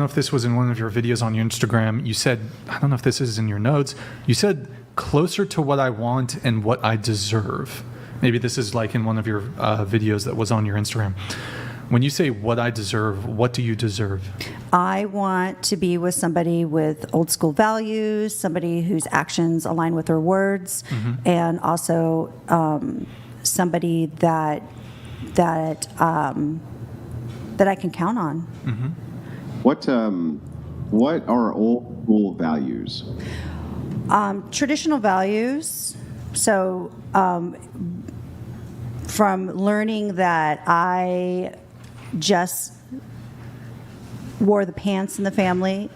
know if this was in one of your videos on your Instagram. You said, I don't know if this is in your notes, you said closer to what I want and what I deserve. Maybe this is like in one of your videos that was on your Instagram. When you say what I deserve, what do you deserve? I want to be with somebody with old school values, somebody whose actions align with their words, and also somebody that I can count on. What are old school values? Traditional values. So from learning that I just wore the pants in the family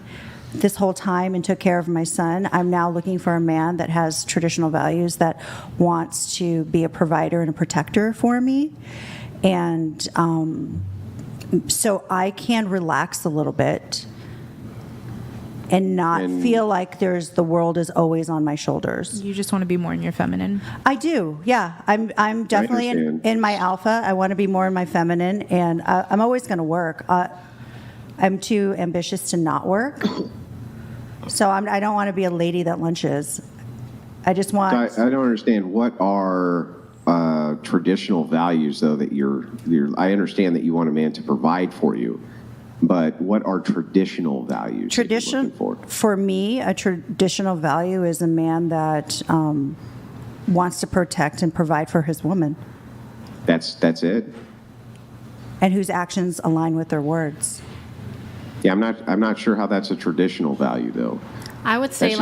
this whole time and took care of my son, I'm now looking for a man that has traditional values, that wants to be a provider and a protector for me. And so I can relax a little bit and not feel like the world is always on my shoulders. You just want to be more in your feminine. I do, yeah. I'm definitely in my alpha. I want to be more in my feminine, and I'm always going to work. I'm too ambitious to not work, so I don't want to be a lady that lunches. I just want. I don't understand, what are traditional values, though, that you're. I understand that you want a man to provide for you. But what are traditional values? Tradition for me, a traditional value is a man that wants to protect and provide for his woman. That's it. And whose actions align with their words. Yeah, I'm not sure how that's a traditional value, though. I would say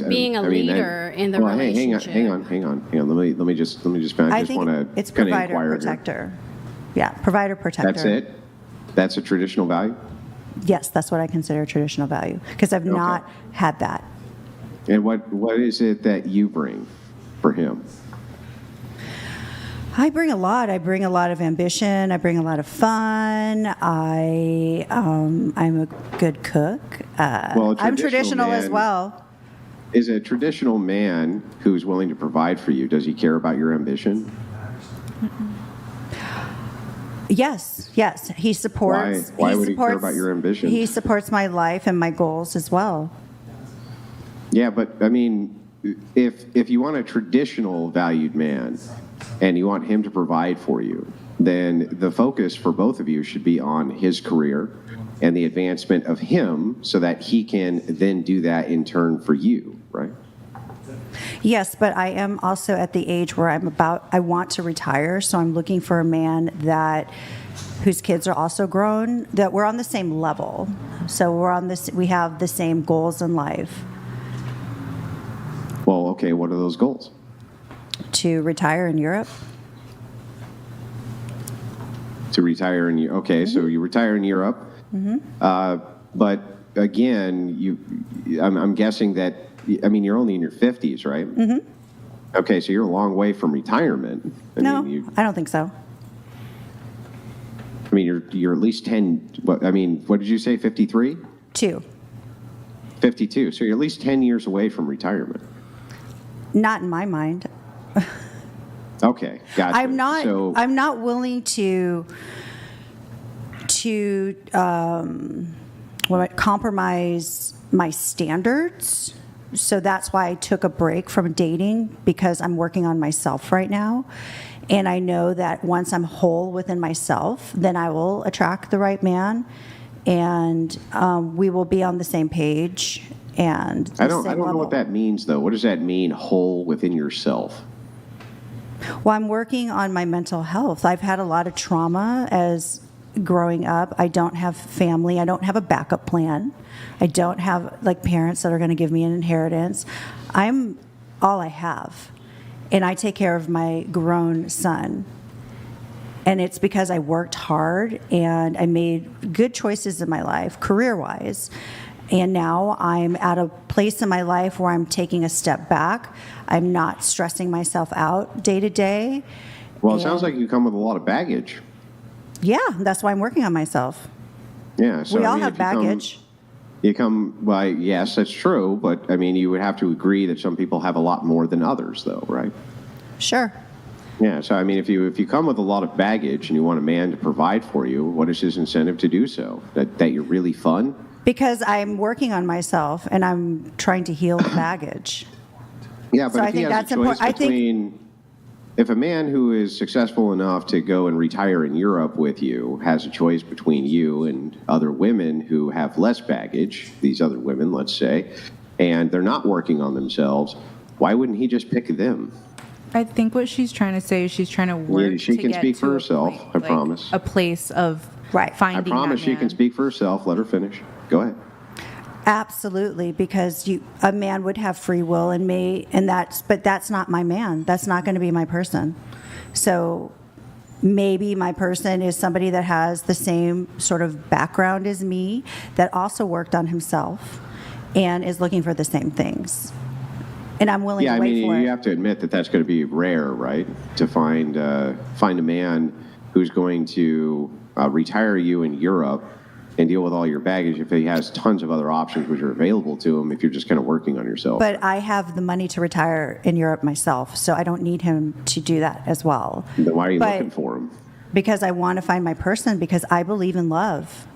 being a leader in the relationship. Hang on. Let me just. I just want to. It's provider protector. Yeah, provider protector. That's it. That's a traditional value? Yes, that's what I consider a traditional value, because I've not had that. And what is it that you bring for him? I bring a lot. I bring a lot of ambition. I bring a lot of fun. I'm a good cook. I'm traditional as well. Is a traditional man who's willing to provide for you, does he care about your ambition? Yes. He supports. Why would he care about your ambition? He supports my life and my goals as well. Yeah, but I mean, if you want a traditional valued man and you want him to provide for you, then the focus for both of you should be on his career and the advancement of him, so that he can then do that in turn for you, right? Yes, but I am also at the age where I want to retire, so I'm looking for a man whose kids are also grown, that we're on the same level. So we have the same goals in life. Well, okay, what are those goals? To retire in Europe. So you retire in Europe. But again, I'm guessing that, you're only in your 50s, right? Okay, so you're a long way from retirement. I don't think so. You're at least 10, what did you say, 53? 52, so you're at least 10 years away from retirement. Not in my mind. Okay, gotcha. I'm not willing to compromise my standards. So that's why I took a break from dating, because I'm working on myself right now. And I know that once I'm whole within myself, then I will attract the right man, and we will be on the same page. And I don't know what that means, though. What does that mean, whole within yourself? Well, I'm working on my mental health. I've had a lot of trauma as growing up. I don't have family. I don't have a backup plan. I don't have parents that are going to give me an inheritance. I'm all I have. And I take care of my grown son. And it's because I worked hard and I made good choices in my life, career-wise. And now I'm at a place in my life where I'm taking a step back. I'm not stressing myself out day to day. Well, it sounds like you come with a lot of baggage. Yeah, that's why I'm working on myself. Yeah, so we all have baggage. Well, yes, that's true, but you would have to agree that some people have a lot more than others, though, right? Sure. Yeah, so I mean, if you come with a lot of baggage and you want a man to provide for you, what is his incentive to do so? That you're really fun? Because I'm working on myself and I'm trying to heal the baggage. Yeah, but So if I he think has that's a choice important. between, if a man who is successful enough to go and retire in Europe with you has a choice between you and other women who have less baggage, these other women, let's say, and they're not working on themselves, why wouldn't he just pick them? I think what she's trying to say is she's trying to work. She to can get speak to for a herself, point, I promise. A place of Right. I finding. promise that she man. can speak for herself. Let her finish. Go ahead. Absolutely, because a man would have free will and but that's not my man. That's not going to be my person. So maybe my person is somebody that has the same sort of background as me, that also worked on himself and is looking for the same things. And I'm willing Yeah, to I wait mean, for you it. have to admit that that's going to be rare, right? To find a man who's going to retire you in Europe and deal with all your baggage if he has tons of other options which are available to him if you're just kind of working on yourself. But I have the money to retire in Europe myself, so I don't need him to do that as well. Then why are you But- looking for him? Because I want to find my person, because I believe in love.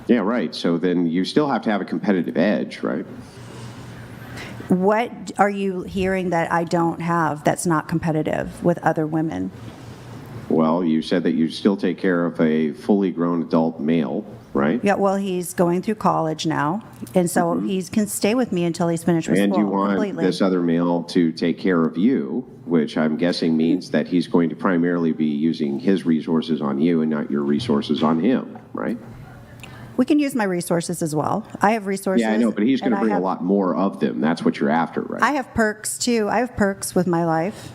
Yeah, right. So then you still have to have a competitive edge, right? What are you hearing that I don't have that's not competitive with other women? Well, you said that you still take care of a fully grown adult male, right? Yeah, well, he's going through college now, and so he can stay with me until he's finished with And school you want completely. this other male to take care of you, which I'm guessing means that he's going to primarily be using his resources on you and not your resources on him, right? We can use my resources as well. I have resources. Yeah, I know, but he's going and to I bring a have- lot more of them. That's what you're after, right? I have perks too. I have perks with my life.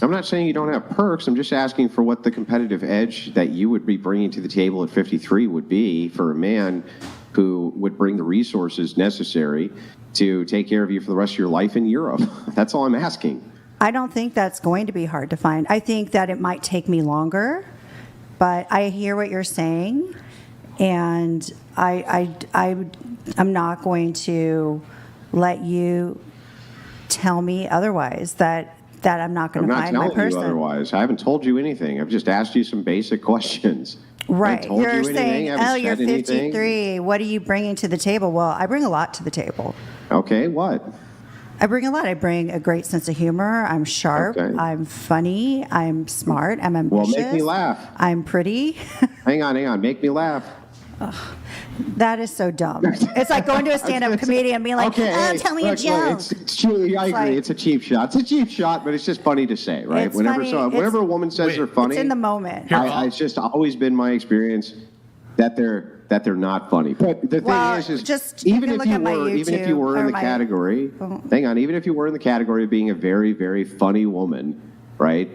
I'm not saying you don't have perks. I'm just asking for what the competitive edge that you would be bringing to the table at 53 would be for a man who would bring the resources necessary to take care of you for the rest of your life in Europe. That's all I'm asking. I don't think that's going to be hard to find. I think that it might take me longer, but I hear what you're saying, and I'm not going to let you tell me otherwise that I'm not going I'm to not find my telling you person. otherwise. I haven't told you anything. I've just asked you some basic questions. I Right. haven't told You're you anything. saying, I haven't oh, you're said anything. 53. What are you bringing to the table? Well, I bring a lot to the table. Okay, what? I bring a lot. I bring a great sense of humor. I'm sharp. Okay. I'm funny. I'm smart. I'm ambitious. Well, make me laugh. I'm pretty. Hang on. Make me laugh. That is so dumb. It's like going to a stand-up comedian and being like, Okay, oh, hey, tell me a look, joke. It's cheap. I agree. like- It's a cheap shot. It's a cheap shot, but it's just funny to say, right? It's funny. Whenever a woman says Wait. they're funny, It's in the moment. it's just always been my experience that they're not funny. But the Well, thing is just you even can if look you at my were, even if YouTube you were in or the my- category, hang on, even if you were in the category of being a very, very funny woman, right?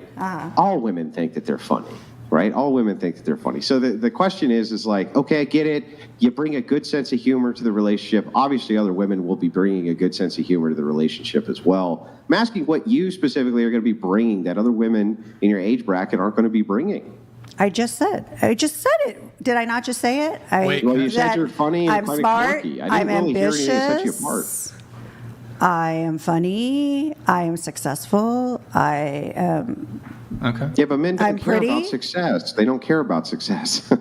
All women think that they're funny. Right? All women think that they're funny. So the question is like, okay, I get it. You bring a good sense of humor to the relationship. Obviously, other women will be bringing a good sense of humor to the relationship as well. I'm asking what you specifically are going to be bringing that other women in your age bracket aren't going to be bringing. I just said it. Did I not just say it? Wait. Well, you said that you're funny and I'm kind smart. of quirky. I I'm didn't really ambitious. hear anything that set you apart. I am funny. I am successful. I am. Okay. Yeah, but men don't I'm care about pretty. success. They don't care about success.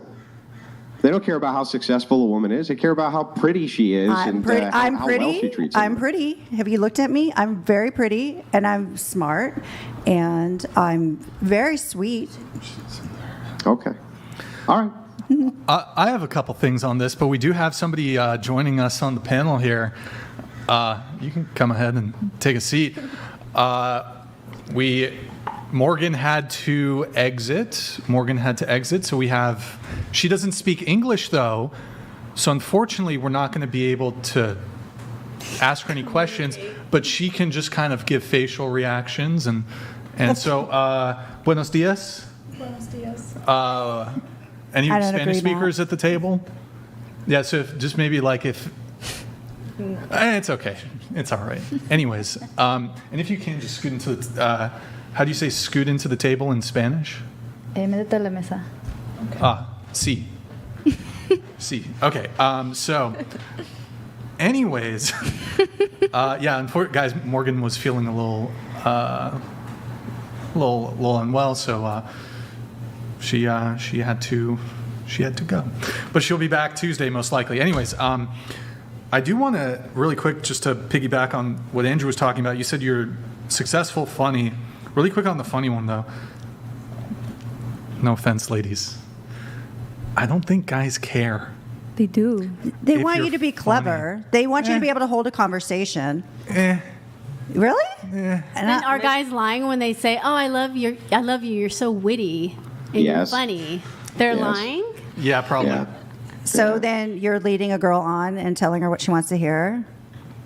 They don't care about how successful a woman is. They care about how pretty she is I'm pretty. how well she treats I'm them. pretty. Have you looked at me? I'm very pretty, and I'm smart, and I'm very sweet. Okay. All right. I have a couple things on this, but we do have somebody joining us on the panel here. You can come ahead and take a seat. Morgan had to exit. So we have. She doesn't speak English though, so unfortunately we're not going to be able to ask her any questions. But she can just kind of give facial reactions and so. Buenos dias. Buenos dias. Any I don't Spanish agree, speakers at the table? Yeah, so just maybe like if. It's okay. It's all right. Anyways, and if you can just scoot into the. How do you say scoot into the table in Spanish? Métete a la mesa. Sí. Sí. Okay. So, anyways, guys, Morgan was feeling a little little unwell, so she had to go, but she'll be back Tuesday most likely. Anyways, I do want to really quick just to piggyback on what Andrew was talking about. You said you're successful, funny. Really quick on the funny one though. No offense, ladies. I don't think guys care. They do. They If want you're you to be clever. funny. They want you to be able to hold a conversation. Really? And are guys lying when they say, "Oh, I love you. You're so witty and you're Yes. funny"? They're Yes. lying. Yeah, probably. Yeah. So then you're leading a girl on and telling her what she wants to hear?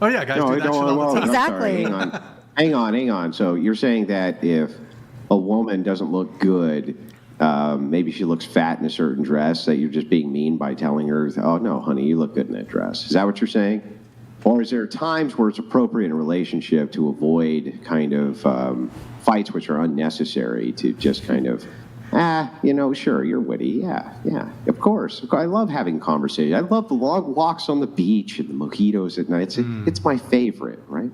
Oh yeah, guys do that shit all the well, time. Exactly. I'm sorry, hang on. So you're saying that if a woman doesn't look good, maybe she looks fat in a certain dress, that you're just being mean by telling her, "Oh no, honey, you look good in that dress." Is that what you're saying? Or is there times where it's appropriate in a relationship to avoid kind of fights which are unnecessary, to just kind of, sure, you're witty. Yeah, of course. I love having conversations. I love the long walks on the beach and the mojitos at night. It's my favorite, right?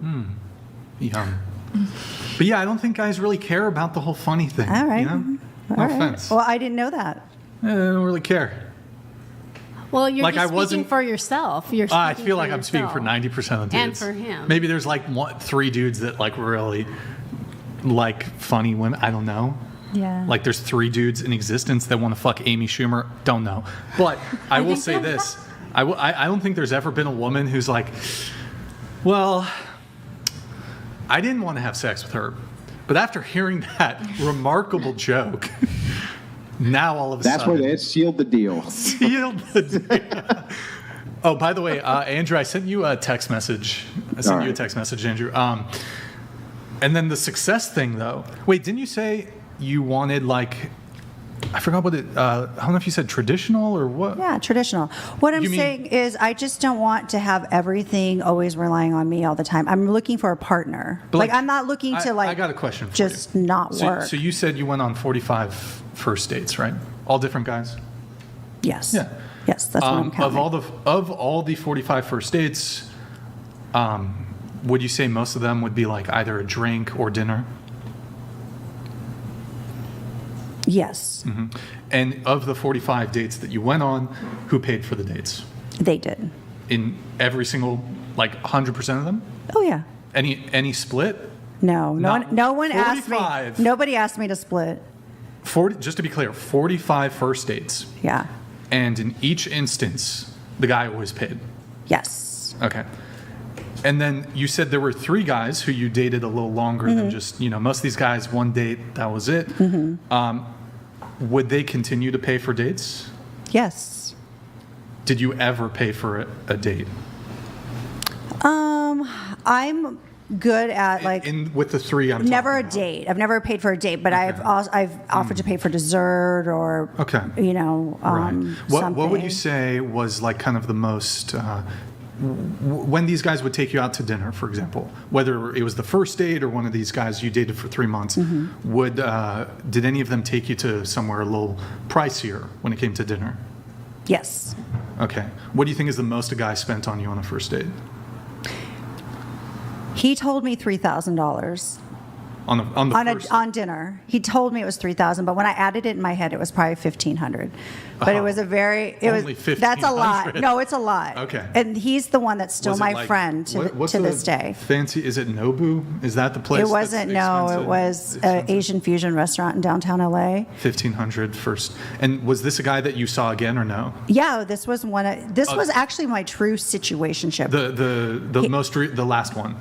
Yum. But yeah, I don't think guys really care about the whole funny thing. All right. You know? All No right. offense. Well, I didn't know that. I don't really care. Well, you're Like, just I speaking wasn't- for yourself. You're. I speaking feel for like I'm speaking for yourself. 90% of dudes. And for him. Maybe there's like 3 dudes that like really like funny women. I don't know. Yeah. Like there's 3 dudes in existence that want to fuck Amy Schumer. Don't know. But I will say this. I don't think there's ever been a woman who's like, well, I didn't want to have sex with her. But after hearing that remarkable joke, now all of a That's sudden. where it sealed the deal. Sealed the deal. Oh, by the way, Andrew, I sent you a text message. Andrew. And then the success thing, though. Wait, didn't you say you wanted, like, I forgot what it, I don't know if you said traditional or what? Yeah, traditional. What I'm You mean- saying is I just don't want to have everything always relying on me all the time. I'm looking for a partner. But, Like, I'm not looking to, I got a question for just you. not work. So you said you went on 45 first dates, right? All different guys? Yes. Yeah. Yes, that's what I'm counting. Of all the 45 first dates, would you say most of them would be like either a drink or dinner? Yes, And of the 45 dates that you went on, who paid for the dates? they did. In every single, like 100% of them? Oh, yeah. Any split? No one asked 45. me. Nobody asked me to split. 40, just to be clear, 45 first dates. Yeah. And in each instance, the guy always paid. Yes. Okay. And then you said there were 3 guys who you dated a little longer than just, most of these guys, one date, that was it. Would they continue to pay for dates? Yes. Did you ever pay for a date? I'm good at like With the 3 I'm never a talking about. date. I've never paid for a date, but I've offered to pay for dessert or Okay. something. What would you say was like kind of the most when these guys would take you out to dinner, for example, whether it was the first date or one of these guys you dated for 3 months, did any of them take you to somewhere a little pricier when it came to dinner? Yes. Okay. What do you think is the most a guy spent on you on a first date? He told me $3,000 On the first on dinner. He told me it was $3,000, but when I added it in my head, it was probably $1,500. But it was a very Only that's a lot. $1,500. No, it's a lot. Okay. And he's the one that's still Was it my like- friend to what's the this day. Fancy? Is it Nobu? Is that the place? It wasn't. No, it was an Asian fusion restaurant in downtown LA. 1,500 first. And was this a guy that you saw again or no? Yeah, this was this was actually my true situationship. The last one.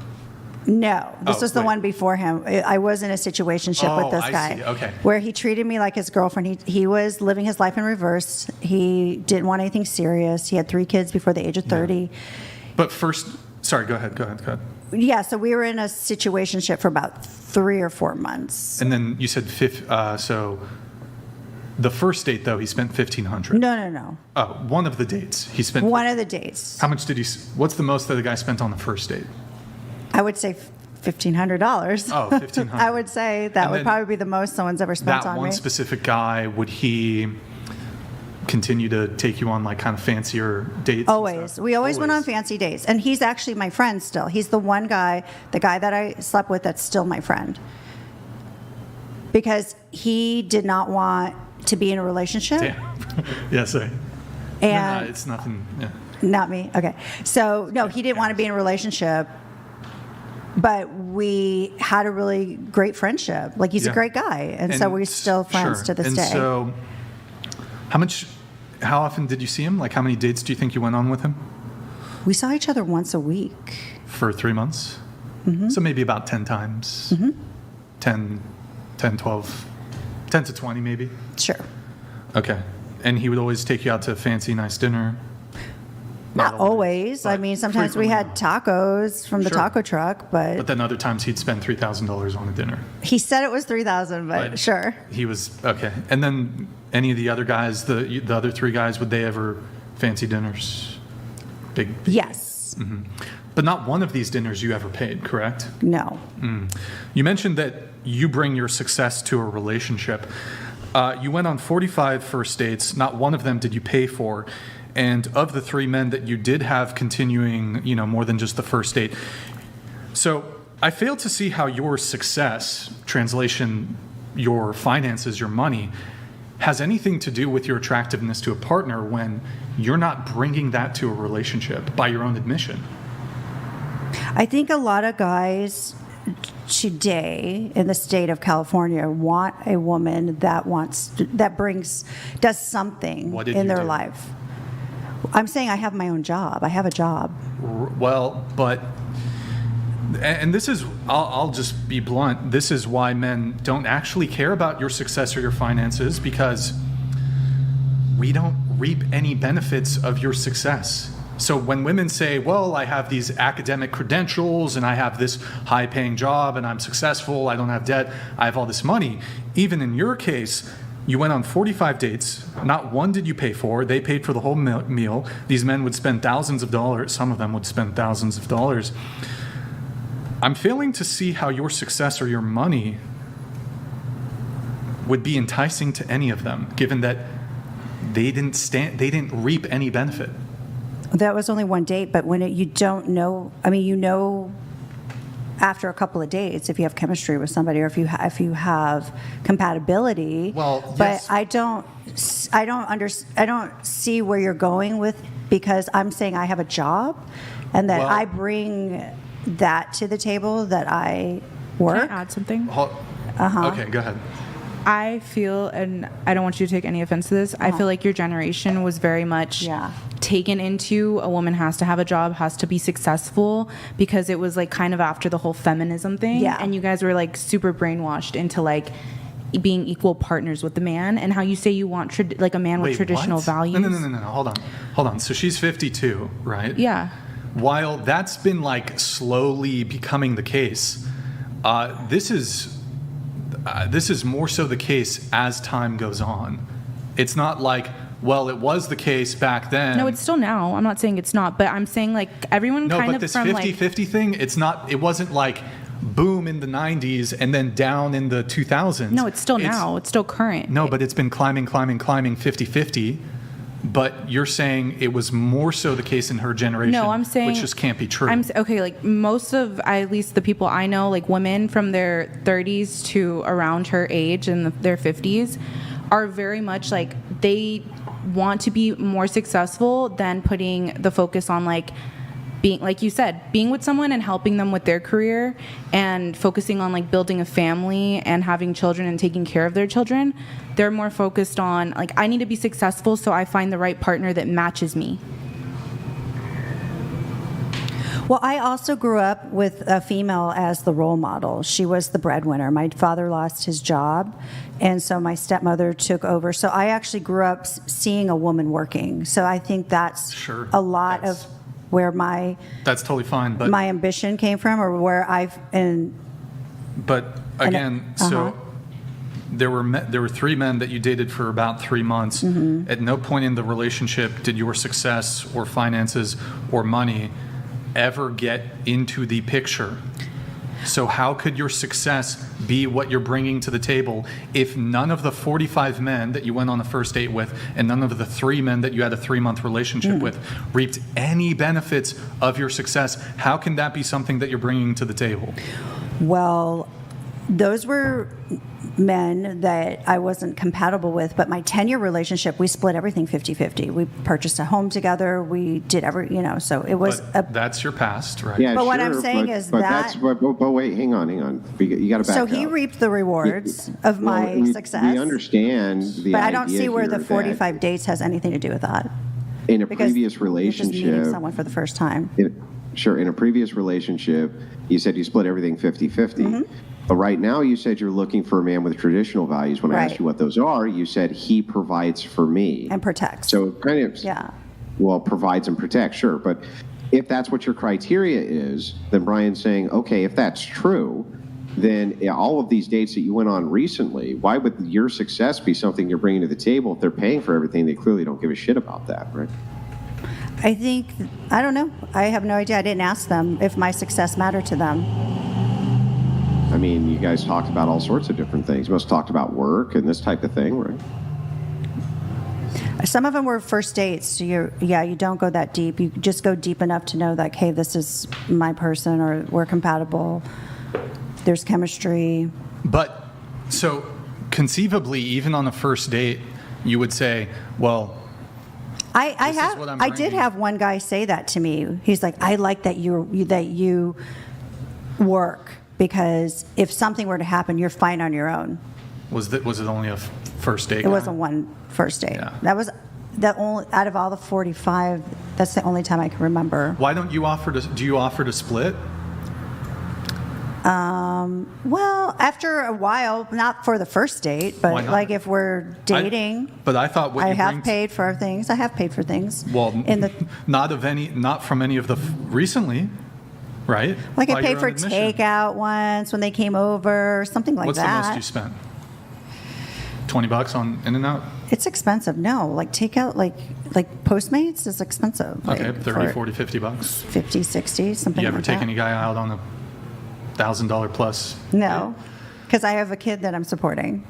No, this Oh, was the wait. one before him. I was in a situationship with this I guy. see. Okay. Where he treated me like his girlfriend. He was living his life in reverse. He didn't want anything serious. He had 3 kids before the age of 30. But first, sorry, go ahead. Yeah, so we were in a situationship for about 3 or 4 months. And then you said so the first date though he spent $1,500. No. Oh, one of the dates he spent. One of the dates. How much did he? What's the most that the guy spent on the first date? I would say $1,500. Oh, $1,500. I would say that And would then probably be the most someone's ever spent That on one me. specific guy, would he continue to take you on like kind of fancier dates? and Always. stuff? We always went on fancy dates. And he's actually my friend still. He's the one guy, the guy that I slept with that's still my friend. because he did not want to be in a relationship. Damn. Yeah, sorry. And No, it's nothing. Yeah. not me. Okay. So, no, he didn't want to be in a relationship, but we had a really great friendship. Like, he's a Yeah. great guy. And so we're still friends sure. to this and day. So, how often did you see him? Like, how many dates do you think you went on with him? We saw each other once a week. For 3 months? So maybe about 10 times. 10, 12, 10 to 20 maybe? Sure. Okay. And he would always take you out to a fancy, nice dinner? Not always. I but mean, sometimes we had tacos from the Sure. taco truck, But then other times he'd spend $3,000 on a dinner. he said it was 3,000, but But sure. He was, okay. And then any of the other guys, the other 3 guys, would they ever fancy dinners? Big. Yes. But not one of these dinners you ever paid, correct? No. You mentioned that you bring your success to a relationship. You went on 45 first dates. Not one of them did you pay for. And of the 3 men that you did have continuing, more than just the first date. So I fail to see how your success, translation, your finances, your money, has anything to do with your attractiveness to a partner when you're not bringing that to a relationship by your own admission. I think a lot of guys today in the state of California want a woman that does something What did in you their do? life. I'm saying I have my own job. I have a job. Well, but, and this is, I'll just be blunt, this is why men don't actually care about your success or your finances, because we don't reap any benefits of your success. So when women say, well, I have these academic credentials and I have this high paying job and I'm successful, I don't have debt, I have all this money, even in your case, you went on 45 dates. Not one did you pay for. They paid for the whole meal. These men would spend thousands of dollars. Some of them would spend thousands of dollars. I'm failing to see how your success or your money would be enticing to any of them, given that they didn't reap any benefit. That was only one date, but when you don't know, I mean, after a couple of dates if you have chemistry with somebody or if you have compatibility. Well, but yes. I don't see where you're going with, because I'm saying I have a job and that Well- I bring that to the table, that I Can work. I add something? Okay, go ahead. I feel, and I don't want you to take any offense to this, I feel like your generation was very much Yeah. taken into a woman has to have a job, has to be successful, because it was like kind of after the whole feminism thing. Yeah. And you guys were like super brainwashed into like being equal partners with the man, and how you say you want like a man with Wait, traditional what? values. No. Hold on. So she's 52, right? Yeah. While that's been like slowly becoming the case, this is more so the case as time goes on. It's not like, well, it was the case back then. No, it's still now. I'm not saying it's not, but I'm saying like everyone No, kind but of this from 50-50 thing, it wasn't like boom in the 90s and then down in the 2000s. no, it's still now. It's still current. No, but it's been climbing 50-50. But you're saying it was more so the case in her generation. No, I'm saying, which just can't be true. Okay, like most of, at least the people I know, like women from their 30s to around her age in their 50s, are very much like they want to be more successful than putting the focus on like being, like you said, being with someone and helping them with their career and focusing on like building a family and having children and taking care of their children. They're more focused on like, I need to be successful so I find the right partner that matches me. Well, I also grew up with a female as the role model. She was the breadwinner. My father lost his job, and so my stepmother took over. So I actually grew up seeing a woman working. So I think that's Sure. a lot That's- of where my That's totally fine. But ambition came from, or where But again, so there were 3 men that you dated for about 3 months. Mm-hmm. At no point in the relationship did your success or finances or money ever get into the picture. So how could your success be what you're bringing to the table if none of the 45 men that you went on a first date with and none of the 3 men that you had a 3-month relationship with reaped any benefits of your success? How can that be something that you're bringing to the table? Well, those were men that I wasn't compatible with, but my 10-year relationship, we split everything 50-50. We purchased a home together. We did so it was But that's your past, right? Yeah, But what sure, I'm saying is that- But wait, hang on. You got to back so up. he reaped the rewards of my we success. understand the but I don't idea see where here the that 45 dates has anything to do with that. in a Because previous you're just meeting relationship, someone for the first time. in a previous relationship, you said you split everything 50-50. Mm-hmm. But right now, you said you're looking for a man with traditional values. When I asked Right. you what those are, you said he provides for me. And protects. So it kind of, Yeah. well, provides and protects, sure. But if that's what your criteria is, then Brian's saying, okay, if that's true, then all of these dates that you went on recently, why would your success be something you're bringing to the table? If they're paying for everything, they clearly don't give a shit about that, right? I don't know. I have no idea. I didn't ask them if my success mattered to them. I mean, you guys talked about all sorts of different things. You must have talked about work and this type of thing, right? Some of them were first dates. So you don't go that deep. You just go deep enough to know that, hey, this is my person, or we're compatible. There's chemistry. But so conceivably, even on a first date, you would say, well, I This is what I'm I did bringing. have one guy say that to me. He's like, I like that you work, because if something were to happen, you're fine on your own. was it only a first date? It wasn't one first date. Yeah. That was the only out of all the 45. That's the only time I can remember. Why don't you offer to? Do you offer to split? Well, after a while, not for the first date, Why but not? like if we're dating. But I thought what I you have bring paid for things. I have paid for things. Well, in the not from any of the recently, right? like I By paid your for own admission. takeout once when they came over, something like What's that. the most you spent? $20 on In-N-Out? It's expensive. No, like takeout, like Postmates is expensive. Okay, like 30, for 40, $50. 50, 60, something You ever like take that. any guy out on a $1,000 plus? No, because I have a kid that I'm supporting.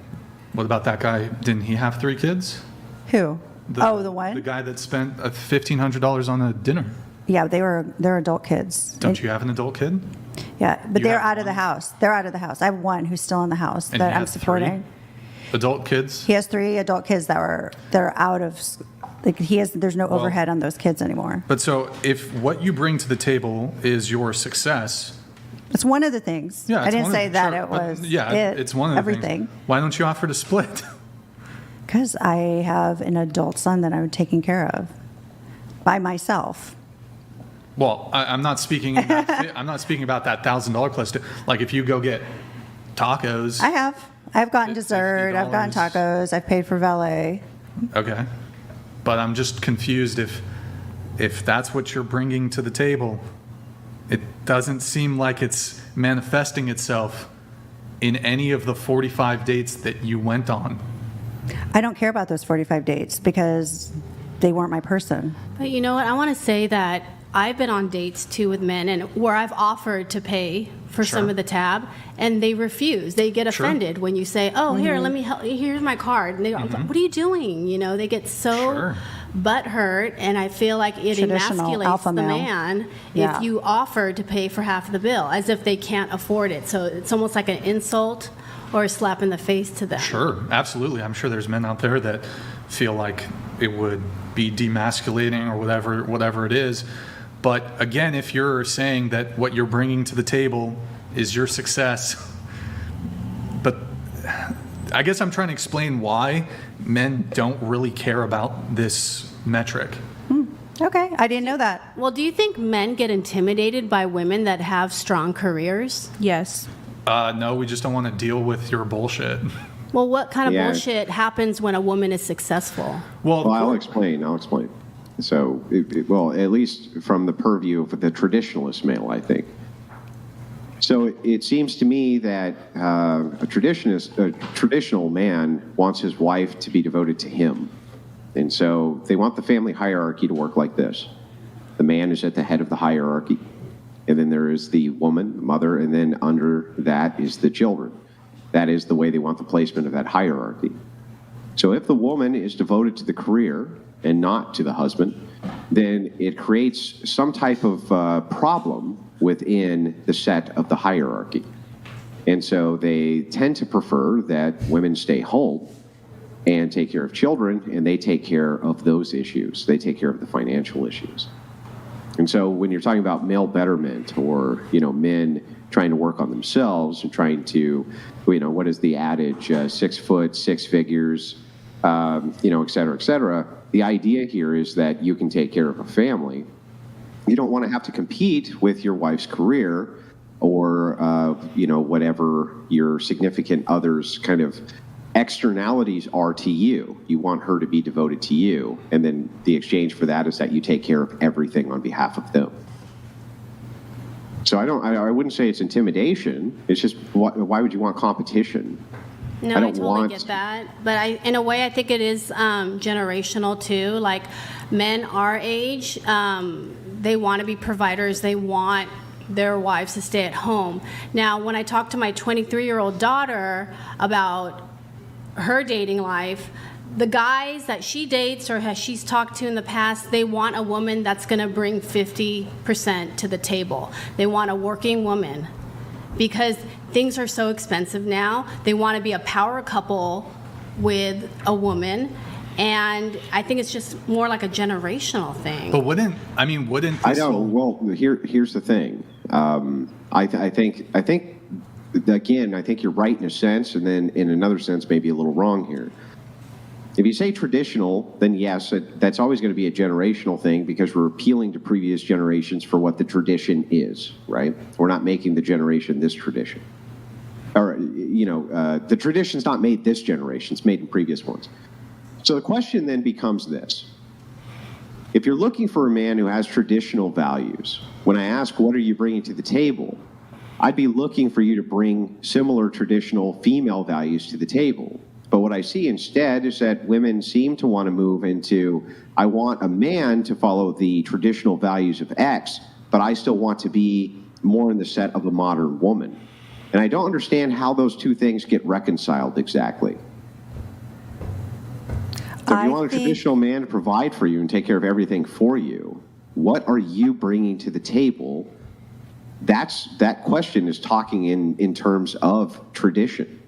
What about that guy? Didn't he have 3 kids? Who? The one? The guy that spent $1,500 on a dinner. Yeah, they're adult kids. Don't you have an adult kid? Yeah, but You they're have out of the one? house. They're out of the house. I have one who's still in the house And that he I'm has 3 supporting. adult kids? He has 3 adult kids that are out of, like there's no overhead on those kids anymore. But so if what you bring to the table is your success, It's one of the things. yeah, I it's didn't one say of, that sure, it but was it's one of the everything. things. Why don't you offer to split? Because I have an adult son that I'm taking care of by myself. Well, I'm not speaking. I'm not speaking about that $1,000 plus. Like if you go get tacos. I've gotten dessert. I've gotten $50. tacos. I've paid for valet. Okay, but I'm just confused if that's what you're bringing to the table. It doesn't seem like it's manifesting itself in any of the 45 dates that you went on. I don't care about those 45 dates because they weren't my person. But you know what? I want to say that I've been on dates too with men, and where I've offered to pay for Sure. some of the tab, and they refuse. They get Sure. offended when you say, "Oh, here, let me help. Here's my card." And they go, "What are you doing?" You know, they get so Sure. butthurt, and I feel like it Traditional emasculates alpha the male. man Yeah. if you offer to pay for half the bill, as if they can't afford it. So it's almost like an insult or a slap in the face to them. Sure, absolutely. I'm sure there's men out there that feel like it would be demasculating or whatever it is. But again, if you're saying that what you're bringing to the table is your success, but I guess I'm trying to explain why men don't really care about this metric. Okay, I didn't know that. Well, do you think men get intimidated by women that have strong careers? Yes. No, we just don't want to deal with your bullshit. Well, what kind of Yeah. bullshit happens when a woman is successful? Well, I'll explain. So, well, at least from the purview of the traditionalist male, I think. So it seems to me that a traditional man wants his wife to be devoted to him. And so they want the family hierarchy to work like this. The man is at the head of the hierarchy. And then there is the woman, the mother, and then under that is the children. That is the way they want the placement of that hierarchy. So if the woman is devoted to the career and not to the husband, then it creates some type of problem within the set of the hierarchy. And so they tend to prefer that women stay home and take care of children, and they take care of those issues. They take care of the financial issues. And so when you're talking about male betterment, or, men trying to work on themselves and trying to, what is the adage, 6 foot, 6 figures, et cetera, the idea here is that you can take care of a family. You don't want to have to compete with your wife's career or, whatever your significant other's kind of externalities are to you. You want her to be devoted to you, and then the exchange for that is that you take care of everything on behalf of them. So I wouldn't say it's intimidation. It's just, why would you want competition? No, I totally get that. But in a way, I think it is generational too. Like, men our age, they want to be providers. They want their wives to stay at home. Now, when I talk to my 23-year-old daughter about her dating life, the guys that she dates or she's talked to in the past, they want a woman that's going to bring 50% to the table. They want a working woman because things are so expensive now. They want to be a power couple with a woman. And I think it's just more like a generational thing. But wouldn't this I don't. Well, here's the thing. I think again, I think you're right in a sense, and then in another sense, maybe a little wrong here. If you say traditional, then yes, that's always going to be a generational thing because we're appealing to previous generations for what the tradition is, right? We're not making the generation this tradition. Or, the tradition's not made this generation, it's made in previous ones. So the question then becomes this. If you're looking for a man who has traditional values, when I ask, what are you bringing to the table? I'd be looking for you to bring similar traditional female values to the table. But what I see instead is that women seem to want to move into, I want a man to follow the traditional values of X, but I still want to be more in the set of a modern woman. And I don't understand how those two things get reconciled exactly. So if you want a traditional man to provide for you and take care of everything for you, what are you bringing to the table? That question is talking in terms of tradition.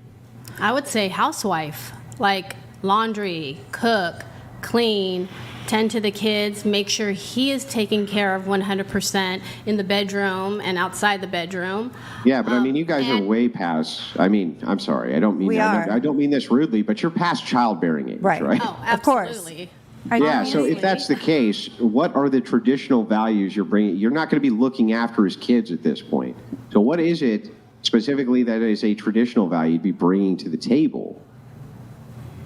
I would say housewife, like laundry, cook, clean, tend to the kids, make sure he is taken care of 100% in the bedroom and outside the bedroom. Yeah, but you guys are way past. I'm sorry, I don't mean that. I don't mean this rudely, but you're past childbearing age, right? Oh, absolutely. Yeah, so if that's the case, what are the traditional values you're bringing? You're not going to be looking after his kids at this point. So what is it specifically that is a traditional value you'd be bringing to the table?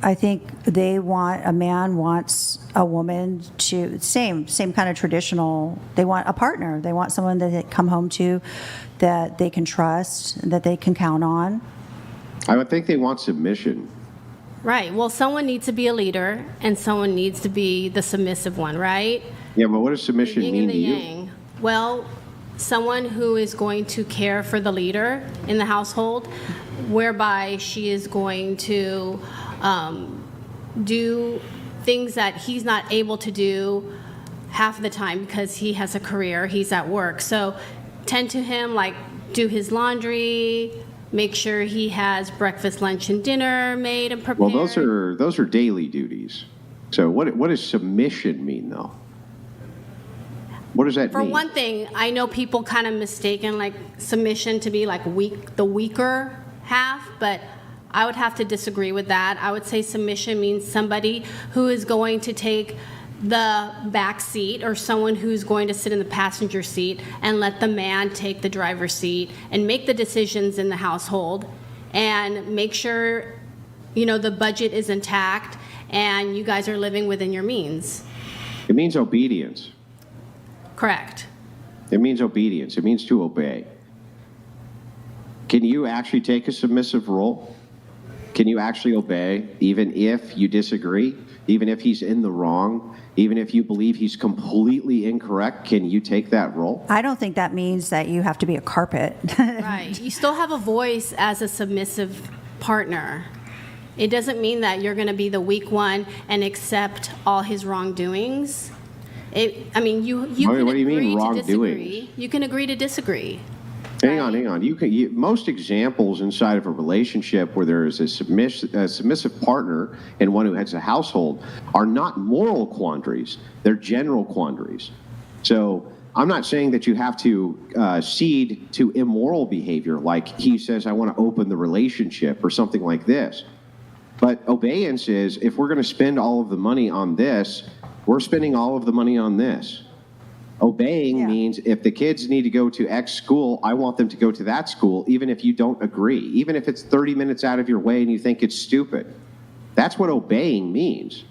I think a man wants a woman to, same kind of traditional, they want a partner. They want someone that they come home to, that they can trust, that they can count on. I would think they want submission. Right. Well, someone needs to be a leader, and someone needs to be the submissive one, right? Yeah, but what does submission The yin mean and to the you? yang. Well, someone who is going to care for the leader in the household, whereby she is going to do things that he's not able to do half the time because he has a career, he's at work. So tend to him, like do his laundry, make sure he has breakfast, lunch, and dinner made and prepared. Well, those are daily duties. So what does submission mean, though? What does that For mean? one thing, I know people kind of mistaken like submission to be like the weaker half, but I would have to disagree with that. I would say submission means somebody who is going to take the back seat, or someone who's going to sit in the passenger seat and let the man take the driver's seat and make the decisions in the household and make sure, the budget is intact and you guys are living within your means. It means obedience. Correct. It means obedience. It means to obey. Can you actually take a submissive role? Can you actually obey, even if you disagree, even if he's in the wrong, even if you believe he's completely incorrect? Can you take that role? I don't think that means that you have to be a carpet. Right. You still have a voice as a submissive partner. It doesn't mean that you're going to be the weak one and accept all his wrongdoings. You What can do you mean agree to wrongdoings? disagree. You can agree to disagree. Hang on. Most examples inside of a relationship where there is a submissive partner and one who heads a household are not moral quandaries. They're general quandaries. So I'm not saying that you have to cede to immoral behavior, like he says, I want to open the relationship or something like this. But obedience is, if we're going to spend all of the money on this, we're spending all of the money on this. Obeying means if the kids need to go to X school, I want them to go to that school, even if you don't agree, even if it's 30 minutes out of your way and you think it's stupid. That's what obeying means.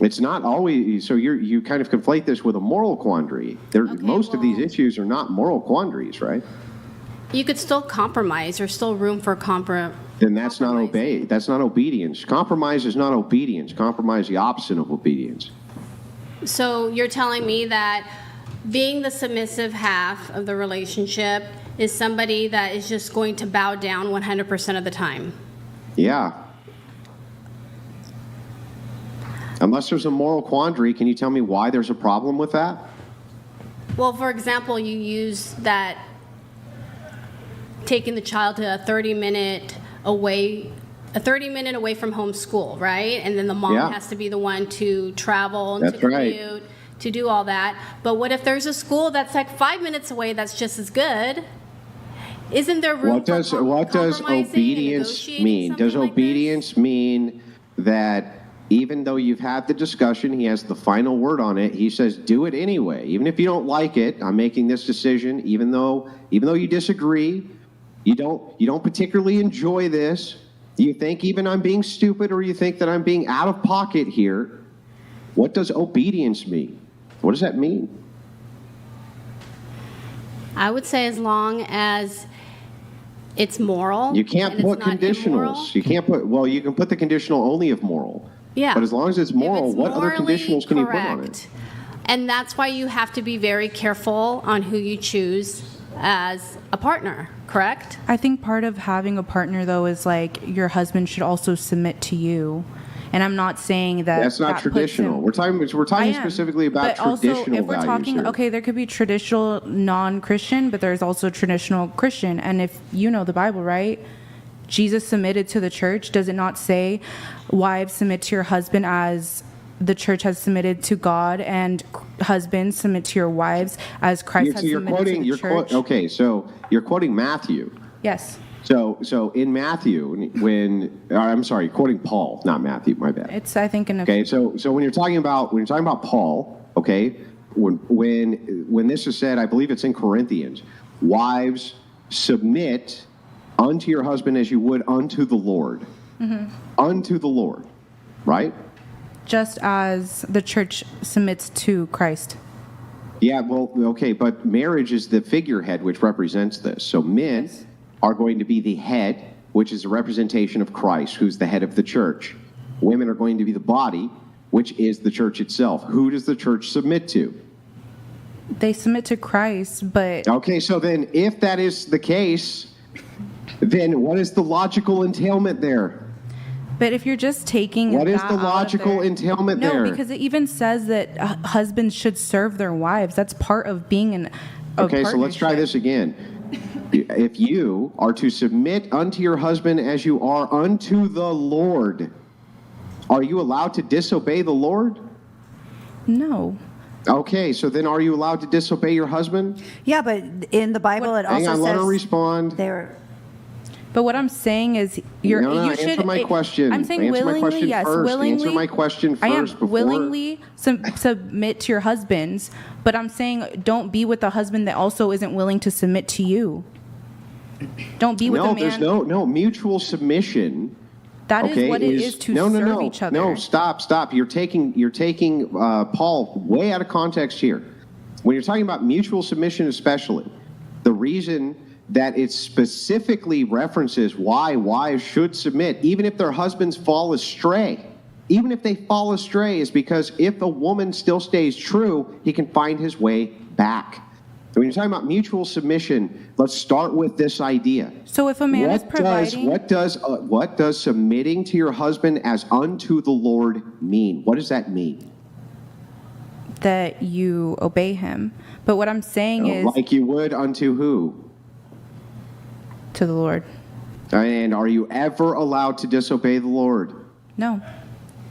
It's not always, so you kind of conflate this with a moral quandary. Most of these issues are not moral quandaries, right? You could still compromise. There's still room for compromise. Then that's not obey. That's not obedience. Compromise is not obedience. Compromise is the opposite of obedience. So you're telling me that being the submissive half of the relationship is somebody that is just going to bow down 100% of the time? Yeah. Unless there's a moral quandary, can you tell me why there's a problem with that? Well, for example, you use that taking the child to a 30-minute away from home school, right? And then the mom has to be the one to travel and to commute, to do all that. But what if there's a school that's like 5 minutes away that's just as good? Isn't there room what does obedience mean? Does obedience mean that even though you've had the discussion, he has the final word on it, he says, do it anyway. Even if you don't like it, I'm making this decision, even though you disagree, you don't particularly enjoy this, you think even I'm being stupid, or you think that I'm being out of pocket here. What does obedience mean? What does that mean? I would say as long as it's moral. You can't put conditionals. You can't put, well, you can put the conditional only if moral. Yeah. But as long as it's moral, what other conditionals can you put on it? And that's why you have to be very careful on who you choose as a partner, correct? I think part of having a partner, though, is like your husband should also submit to you. And I'm not saying that that's not traditional. We're talking specifically about but traditional also, if we're values talking, here. okay, there could be traditional non-Christian, but there's also traditional Christian. And if you know the Bible, right? Jesus submitted to the church. Does it not say, wives, submit to your husband as the church has submitted to God, and husbands, submit to your wives as Christ has submitted to the church? Okay, so you're quoting Matthew. Yes. So in Matthew, quoting Paul, not Matthew, my bad. It's, I think, okay. So when you're talking about Paul, okay, when this is said, I believe it's in Corinthians, wives, submit unto your husband as you would unto the Lord. Mm-hmm. Unto the Lord, right? Just as the church submits to Christ. Yeah, well, okay, but marriage is the figurehead which represents this. So men are going to be the head, which is a representation of Christ, who's the head of the church. Women are going to be the body, which is the church itself. Who does the church submit to? They submit to Christ, but... Okay, so then if that is the case, then what is the logical entailment there? But if you're just taking what is the logical entailment there? No, because it even says that husbands should serve their wives. That's part of being in a Okay, so let's try this again. If you are to submit unto your husband as you are unto the Lord, are you allowed to disobey the Lord? No. Okay, so then are you allowed to disobey your husband? Yeah, but in the Bible it also says... Hang on, let her respond. But what I'm saying is, you should answer my question. I'm saying answer willingly, my question yes, first. willingly. Answer my question first. I am willingly submit to your husbands, but I'm saying don't be with a husband that also isn't willing to submit to you. Don't be with a man. There's no mutual submission. That is what it is to serve each other. No, stop. You're taking Paul way out of context here. When you're talking about mutual submission, especially, the reason that it specifically references why wives should submit, even if their husbands fall astray. Even if they fall astray, is because if a woman still stays true, he can find his way back. So when you're talking about mutual submission, let's start with this idea. So if a man is providing... What does submitting to your husband as unto the Lord mean? What does that mean? That you obey him. But what I'm saying is... Like you would unto who? to the Lord. And are you ever allowed to disobey the Lord? No.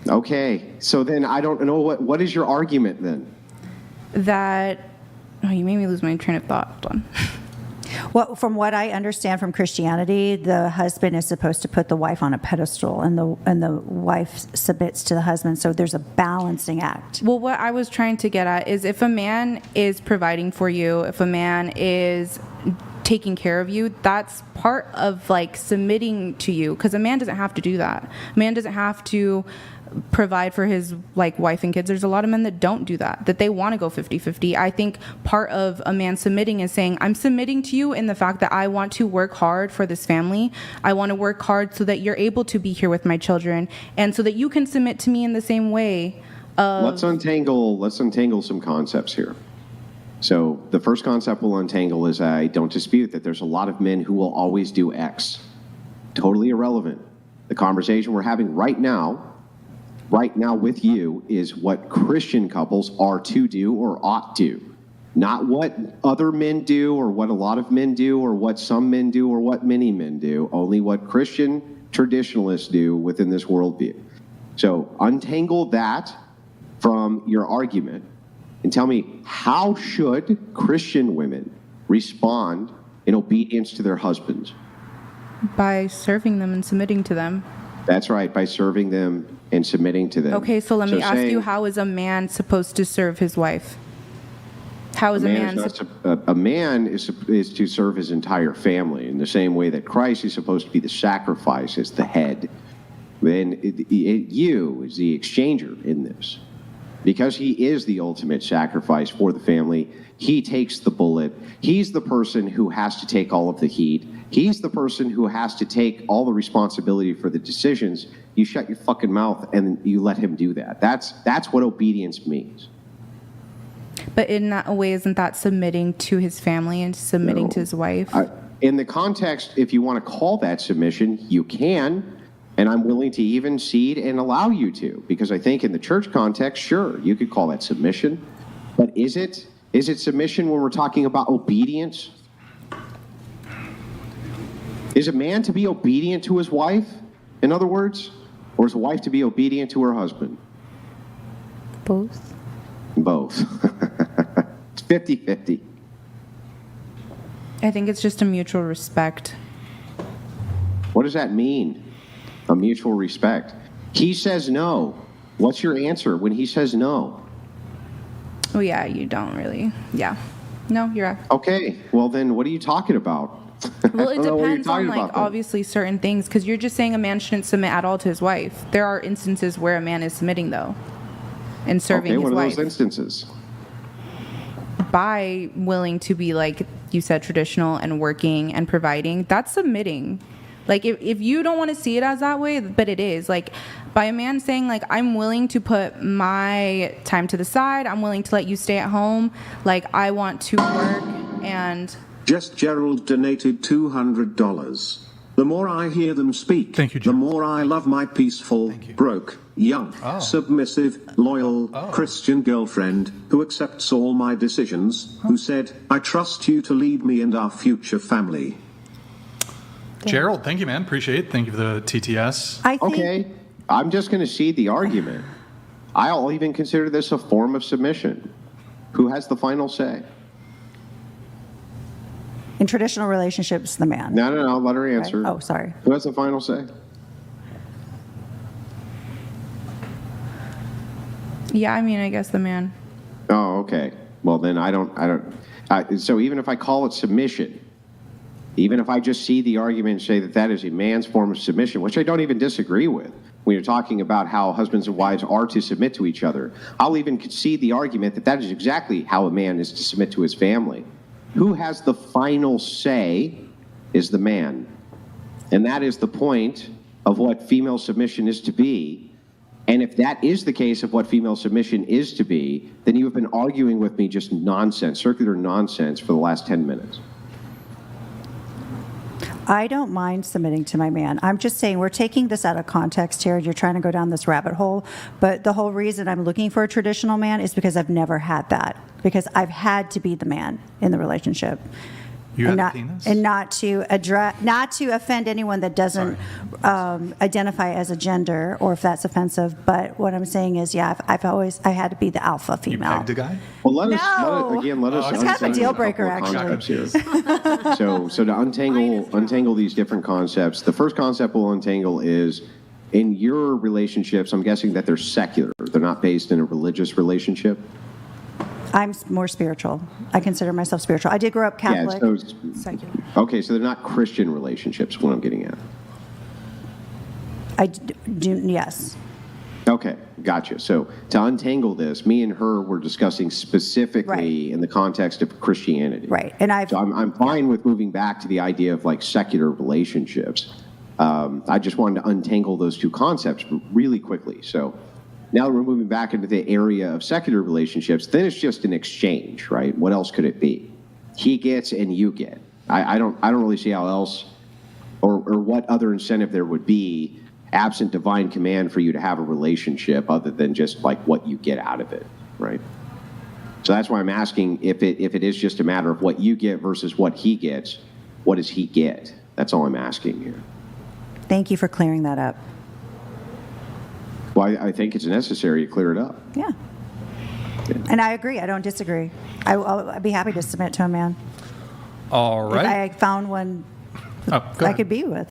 Okay, so then I don't know what is your argument then? That, oh, you made me lose my train of thought. Hold on. Well, from what I understand from Christianity, the husband is supposed to put the wife on a pedestal, and the wife submits to the husband. So there's a balancing act. Well, what I was trying to get at is if a man is providing for you, if a man is taking care of you, that's part of like submitting to you, because a man doesn't have to do that. A man doesn't have to provide for his like wife and kids. There's a lot of men that don't do that they want to go 50-50. I think part of a man submitting is saying, I'm submitting to you in the fact that I want to work hard for this family. I want to work hard so that you're able to be here with my children, and so that you can submit to me in the same way. Let's untangle some concepts here. So the first concept we'll untangle is I don't dispute that there's a lot of men who will always do X. Totally irrelevant. The conversation we're having right now with you is what Christian couples are to do or ought to. Not what other men do or what a lot of men do or what some men do or what many men do. Only what Christian traditionalists do within this worldview. So untangle that from your argument and tell me, how should Christian women respond in obedience to their husbands? By serving them and submitting to them. That's right, by serving them and submitting to them. Okay, so let me ask you, how is a man supposed to serve his wife? How is a man is to serve his entire family in the same way that Christ is supposed to be the sacrifice as the head. Then you is the exchanger in this. Because he is the ultimate sacrifice for the family, he takes the bullet. He's the person who has to take all of the heat. He's the person who has to take all the responsibility for the decisions. You shut your fucking mouth and you let him do that. That's what obedience means. But in that way, isn't that submitting to his family and submitting to his wife? In the context, if you want to call that submission, you can. And I'm willing to even cede and allow you to, because I think in the church context, sure, you could call that submission. But is it submission when we're talking about obedience? Is a man to be obedient to his wife, in other words? Or is a wife to be obedient to her husband? Both. Both. It's 50-50. I think it's just a mutual respect. What does that mean? A mutual respect. He says no. What's your answer when he says no? Oh, yeah, you don't really. Yeah. No, you're right. Okay, well then what are you talking about? Well, it depends on, like, obviously certain things, because you're just saying a man shouldn't submit at all to his wife. There are instances where a man is submitting, though, and serving his wife. Okay, what are those instances? By willing to be, like you said, traditional and working and providing, that's submitting. Like, if you don't want to see it as that way, but it is. Like, by a man saying, like, I'm willing to put my time to the side, I'm willing to let you stay at home, like, I want to work and... Just Gerald donated $200. The more I hear them speak, Thank you, the Gerald. more I love my peaceful, broke, young, submissive, loyal, Christian girlfriend, who accepts all my decisions, who said, I trust you to lead me and our future family. Gerald, thank you, man. Appreciate it. Thank you for the TTS. I think, Okay, I'm just going to cede the argument. I'll even consider this a form of submission. Who has the final say? in traditional relationships, the man. No, let her answer. Okay. Oh, sorry. Who has the final say? Yeah, I mean, I guess the man. Oh, okay. Well, then so even if I call it submission, even if I just see the argument and say that that is a man's form of submission, which I don't even disagree with, when you're talking about how husbands and wives are to submit to each other, I'll even concede the argument that that is exactly how a man is to submit to his family. Who has the final say is the man. And that is the point of what female submission is to be. And if that is the case of what female submission is to be, then you have been arguing with me just nonsense, circular nonsense for the last 10 minutes. I don't mind submitting to my man. I'm just saying we're taking this out of context here. You're trying to go down this rabbit hole. But the whole reason I'm looking for a traditional man is because I've never had that. Because I've had to be the man in the relationship. You and had a not, penis? and not to offend anyone that doesn't identify as a gender, or if that's offensive. But what I'm saying is, yeah, I had to be the alpha You female. pegged a guy? Well, let us No. let us. It's kind of a untangle deal couple breaker, of actually. concepts here. So to untangle these different concepts, the first concept we'll untangle is in your relationships. I'm guessing that they're secular. They're not based in a religious relationship. I'm more spiritual. I consider myself spiritual. I did grow up Catholic. Yeah. Secular. Okay, so they're not Christian relationships. What I'm getting at. I do, yes. Okay, gotcha. So to untangle this, me and her were discussing specifically in the context of Christianity. Right. And So I'm fine with moving back to the idea of like secular relationships. I just wanted to untangle those two concepts really quickly. So now that we're moving back into the area of secular relationships, then it's just an exchange, right? What else could it be? He gets and you get. I don't really see how else or what other incentive there would be absent divine command for you to have a relationship other than just like what you get out of it, right? So that's why I'm asking if it is just a matter of what you get versus what he gets, what does he get? That's all I'm asking here. Thank you for clearing that up. Well, I think it's necessary to clear it up. Yeah. And I agree. I don't disagree. I'd be happy to submit to a man. All If right. I found one Go I ahead. could be with.